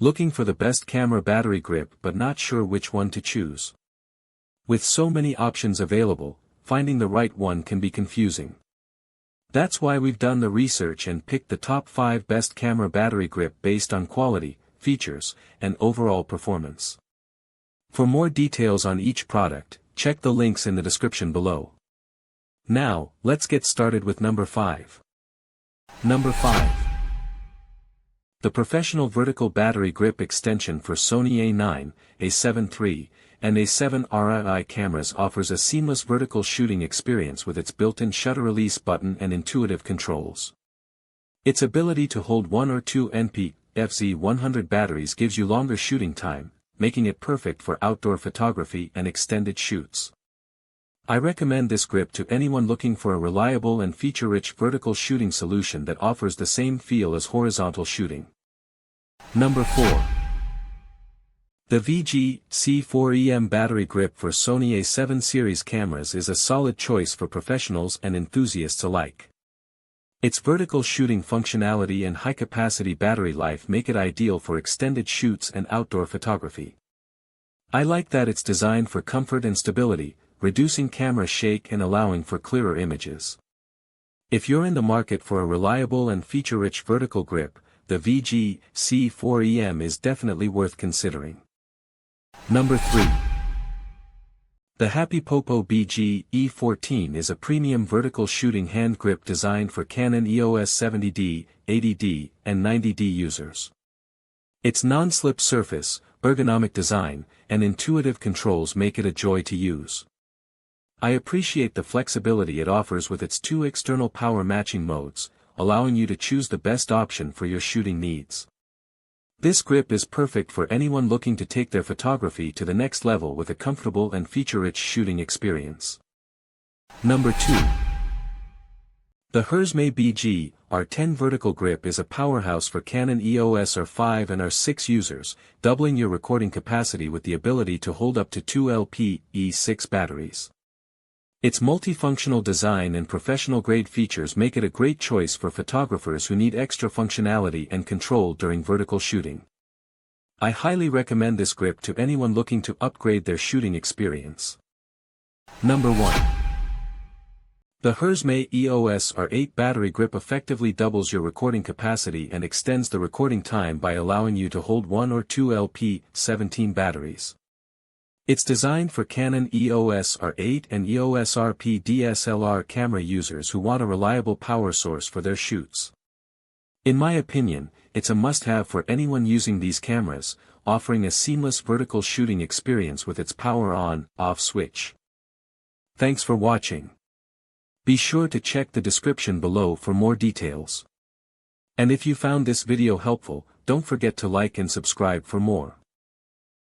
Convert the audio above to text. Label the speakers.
Speaker 1: Looking for the best camera battery grip but not sure which one to choose? With so many options available, finding the right one can be confusing. That's why we've done the research and picked the top 5 best camera battery grip based on quality, features, and overall performance. For more details on each product, check the links in the description below. Now, let's get started with number 5. Number 5. The professional vertical battery grip extension for Sony A9, A7 III, and A7 RII cameras offers a seamless vertical shooting experience with its built-in shutter release button and intuitive controls. Its ability to hold 1 or 2 NP/FZ100 batteries gives you longer shooting time, making it perfect for outdoor photography and extended shoots. I recommend this grip to anyone looking for a reliable and feature-rich vertical shooting solution that offers the same feel as horizontal shooting. Number 4. The VG-C4EM battery grip for Sony A7 series cameras is a solid choice for professionals and enthusiasts alike. Its vertical shooting functionality and high-capacity battery life make it ideal for extended shoots and outdoor photography. I like that it's designed for comfort and stability, reducing camera shake and allowing for clearer images. If you're in the market for a reliable and feature-rich vertical grip, the VG-C4EM is definitely worth considering. Number 3. The Happy Popo BG-E14 is a premium vertical shooting hand grip designed for Canon EOS 70D, 80D, and 90D users. Its non-slip surface, ergonomic design, and intuitive controls make it a joy to use. I appreciate the flexibility it offers with its 2 external power matching modes, allowing you to choose the best option for your shooting needs. This grip is perfect for anyone looking to take their photography to the next level with a comfortable and feature-rich shooting experience. Number 2. The Hersmay BG-R10 vertical grip is a powerhouse for Canon EOS R5 and R6 users, doubling your recording capacity with the ability to hold up to 2 LPE6 batteries. Its multifunctional design and professional-grade features make it a great choice for photographers who need extra functionality and control during vertical shooting. I highly recommend this grip to anyone looking to upgrade their shooting experience. Number 1. The Hersmay EOS R8 battery grip effectively doubles your recording capacity and extends the recording time by allowing you to hold 1 or 2 LP17 batteries. It's designed for Canon EOS R8 and EOS RP DSLR camera users who want a reliable power source for their shoots. In my opinion, it's a must-have for anyone using these cameras, offering a seamless vertical shooting experience with its power on/off switch. Thanks for watching. Be sure to check the description below for more details. And if you found this video helpful, don't forget to like and subscribe for more.